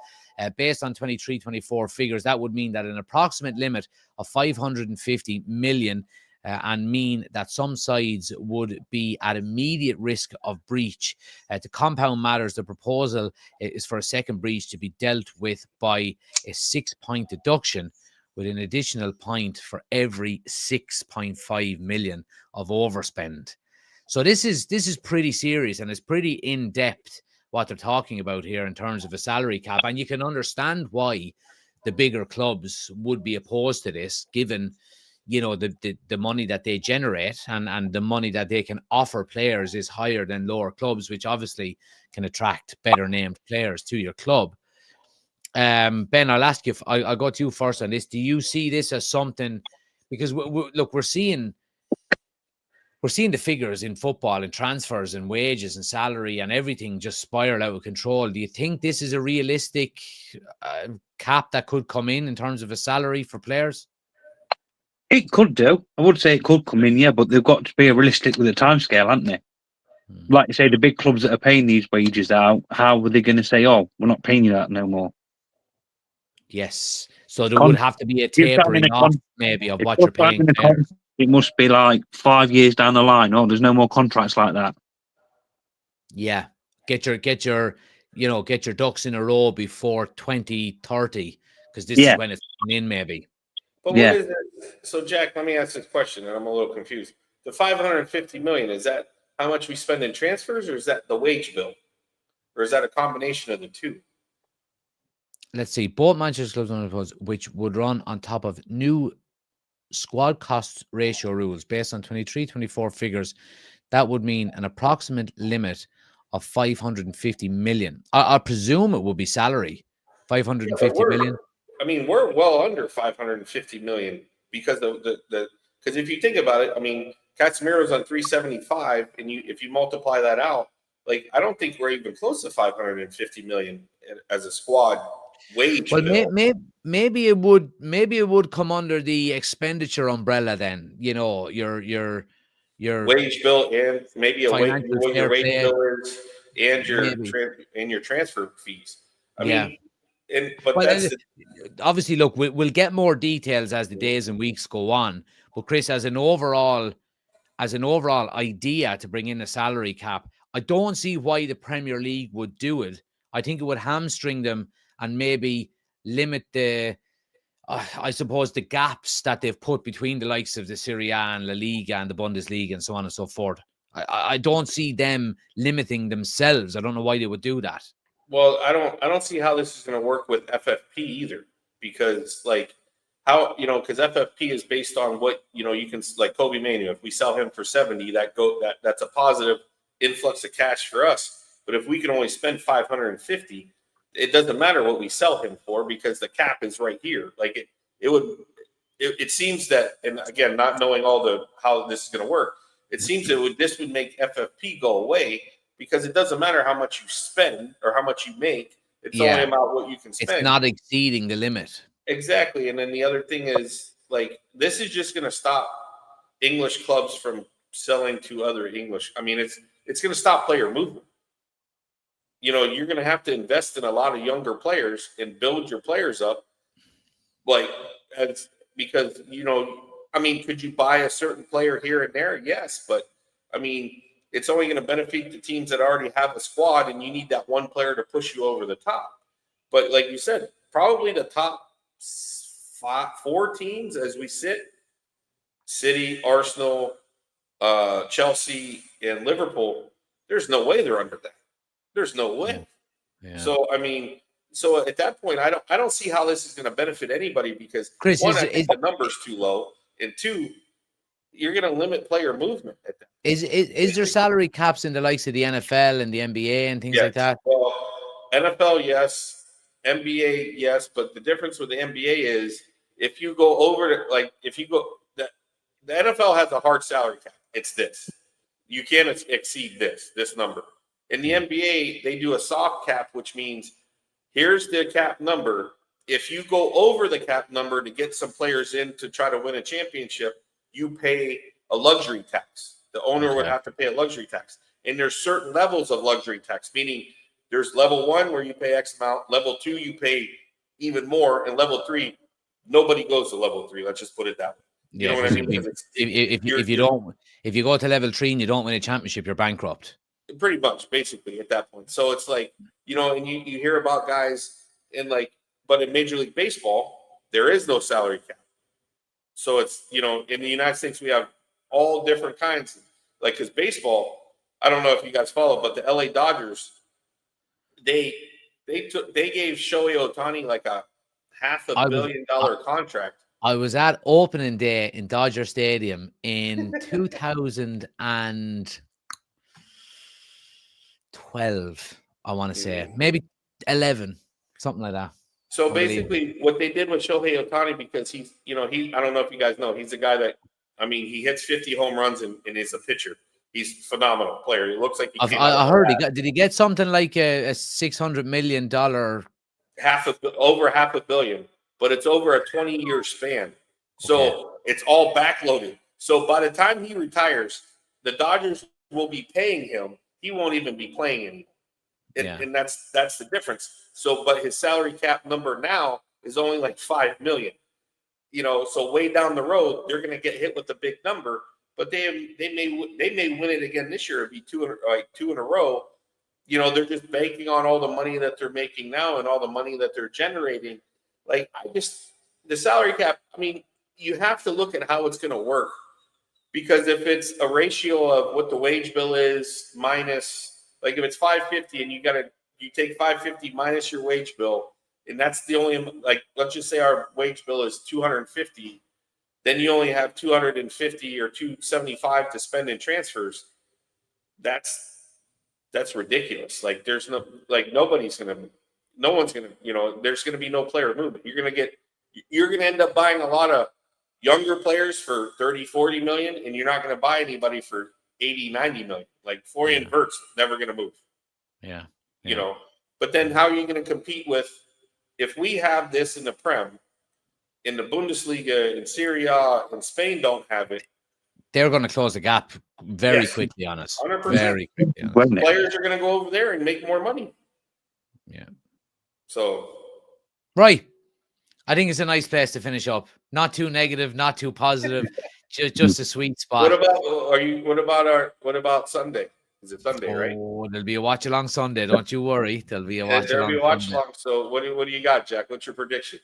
Based on 23-24 figures, that would mean that an approximate limit of 550 million and mean that some sides would be at immediate risk of breach. To compound matters, the proposal is for a second breach to be dealt with by a 6-point deduction, with an additional point for every 6.5 million of overspend. So this is pretty serious, and it's pretty in depth what they're talking about here in terms of a salary cap. And you can understand why the bigger clubs would be opposed to this, given, the money that they generate and the money that they can offer players is higher than lower clubs, which obviously can attract better named players to your club. Ben, I'll ask you, I'll go to you first on this. Do you see this as something, because we're seeing the figures in football and transfers and wages and salary and everything just spiral out of control. Do you think this is a realistic cap that could come in terms of a salary for players? It could do. I would say it could come in, yeah, but they've got to be realistic with the timescale, haven't they? Like you say, the big clubs that are paying these wages out, how are they going to say, oh, we're not paying you that no more? Yes. So there would have to be a tapering off maybe of what you're paying players. It must be like 5 years down the line. Oh, there's no more contracts like that. Yeah. Get your ducks in a row before 2030, because this is when it's coming in maybe. But what is it? So Jack, let me ask this question, and I'm a little confused. The 550 million, is that how much we spend in transfers, or is that the wage bill? Or is that a combination of the two? Let's see. Both Manchester clubs, which would run on top of new squad cost ratio rules based on 23-24 figures, that would mean an approximate limit of 550 million. I presume it would be salary. 550 million. I mean, we're well under 550 million because because if you think about it, I mean, Casemiro's on 375, and if you multiply that out, like, I don't think we're even close to 550 million as a squad wage. Well, maybe it would come under the expenditure umbrella then. Your wage bill, and maybe your wage bill is, and your transfer fees. I mean, obviously, look, we'll get more details as the days and weeks go on. But Chris, as an overall idea to bring in a salary cap, I don't see why the Premier League would do it. I think it would hamstring them and maybe limit the gaps that they've put between the likes of the Serie A and La Liga and the Bundesliga and so on and so forth. I don't see them limiting themselves. I don't know why they would do that. Well, I don't see how this is going to work with FFP either, because because FFP is based on what, you can, like Kobe Manu, if we sell him for 70, that's a positive influx of cash for us. But if we can only spend 550, it doesn't matter what we sell him for, because the cap is right here. Like it would, it seems that, and again, not knowing how this is going to work, it seems that this would make FFP go away because it doesn't matter how much you spend or how much you make. It's only about what you can spend. It's not exceeding the limit. Exactly. And then the other thing is, like, this is just going to stop English clubs from selling to other English. I mean, it's going to stop player movement. You know, you're going to have to invest in a lot of younger players and build your players up. Like, because, you know, I mean, could you buy a certain player here and there? Yes. But, I mean, it's only going to benefit the teams that already have a squad, and you need that one player to push you over the top. But like you said, probably the top 4 teams as we sit, City, Arsenal, Chelsea, and Liverpool, there's no way they're under that. There's no way. Yeah. So, I mean, at that point, I don't see how this is going to benefit anybody because, Chris, one, I think the number's too low, and 2, you're going to limit player movement at that. Is there salary caps in the likes of the NFL and the NBA and things like that? Well, NFL, yes. NBA, yes. But the difference with the NBA is if you go over the NFL has a hard salary cap. It's this. You can't exceed this number. In the NBA, they do a soft cap, which means here's the cap number. If you go over the cap number to get some players in to try to win a championship, you pay a luxury tax. The owner would have to pay a luxury tax. And there's certain levels of luxury tax, meaning there's level 1 where you pay X amount, level 2 you pay even more, and level 3 nobody goes to level 3. Let's just put it that way. You know what I mean? If you go to level 3 and you don't win a championship, you're bankrupt. Pretty much, basically, at that point. So it's like, you know, and you hear about guys but in Major League Baseball, there is no salary cap. So it's, you know, in the United States, we have all different kinds. Like, because baseball, I don't know if you guys follow, but the LA Dodgers, they gave Shohei Ohtani like a $500 million contract. I was at opening day in Dodger Stadium in 2012, I want to say. Maybe 11, something like that. So basically, what they did with Shohei Ohtani, because he's, you know, I don't know if you guys know, he's a guy that, I mean, he hits 50 home runs and is a pitcher. He's a phenomenal player. He looks like I heard did he get something like a $600 million? Over $500 million, but it's over a 20-year span. So it's all backloaded. So by the time he retires, the Dodgers will be paying him. He won't even be playing anymore. And that's the difference. So, but his salary cap number now is only like $5 million. You know, so way down the road, they're going to get hit with a big number. But they may win it again this year. It'd be 2 in a row. You know, they're just banking on all the money that they're making now and all the money that they're generating. Like, the salary cap, I mean, you have to look at how it's going to work. Because if it's a ratio of what the wage bill is minus, like if it's $550 and you take $550 minus your wage bill, and that's the only, like, let's just say our wage bill is $250, then you only have $250 or $275 to spend in transfers. That's ridiculous. Like, there's no one's gonna, you know, there's gonna be no player movement. You're gonna end up buying a lot of younger players for 30-40 million, and you're not gonna buy anybody for 80-90 million. Like Florian Wirtz never gonna move. You know, but then how are you gonna compete with, if we have this in the Prem, in the Bundesliga, in Serie A, and Spain don't have it, they're going to close the gap very quickly on us. 100%. Very quickly on us. Players are going to go over there and make more money. Yeah. So. Right. I think it's a nice place to finish up. Not too negative, not too positive. just a sweet spot. What about Sunday? Is it Sunday, right? Oh, there'll be a watch along Sunday. Don't you worry. There'll be a watch along. So what do you got, Jack? What's your prediction?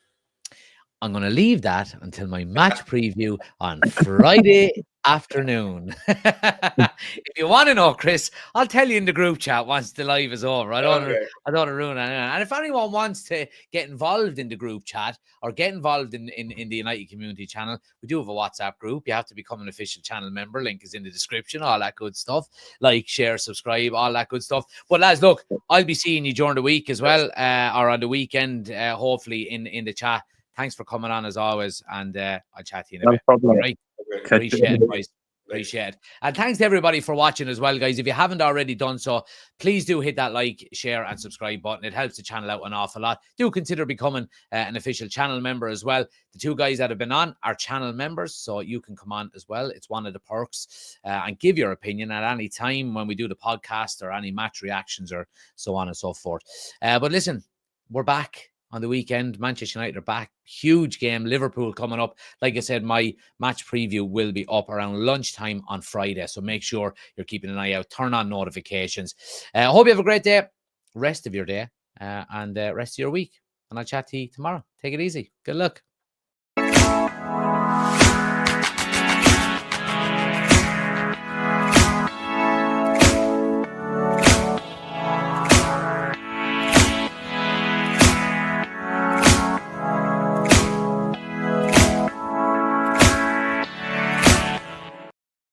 I'm going to leave that until my match preview on Friday afternoon. If you want to know, Chris, I'll tell you in the group chat once the live is over. I don't want to ruin anything. And if anyone wants to get involved in the group chat or get involved in the United Community channel, we do have a WhatsApp group. You have to become an official channel member. Link is in the description. All that good stuff. Like, share, subscribe, all that good stuff. But lads, look, I'll be seeing you during the week as well, or on the weekend, hopefully in the chat. thanks for coming on as always, and I'll chat to you in a No bit. problem. All right. Appreciate it, boys. Appreciate it. And thanks to everybody for watching as well, guys. If you haven't already done so, please do hit that like, share, and subscribe button. It helps the channel out an awful lot. Do consider becoming an official channel member as well. The two guys that have been on are channel members, so you can come on as well. It's one of the perks. And give your opinion at any time when we do the podcast or any match reactions or so on and so forth. But listen, we're back on the weekend. Manchester United are back. Huge game. Liverpool coming up. Like I said, my match preview will be up around lunchtime on Friday. So make sure you're keeping an eye out. Turn on notifications. I hope you have a great day. Rest of your day and rest of your week. And I'll chat to you tomorrow. Take it easy. Good luck.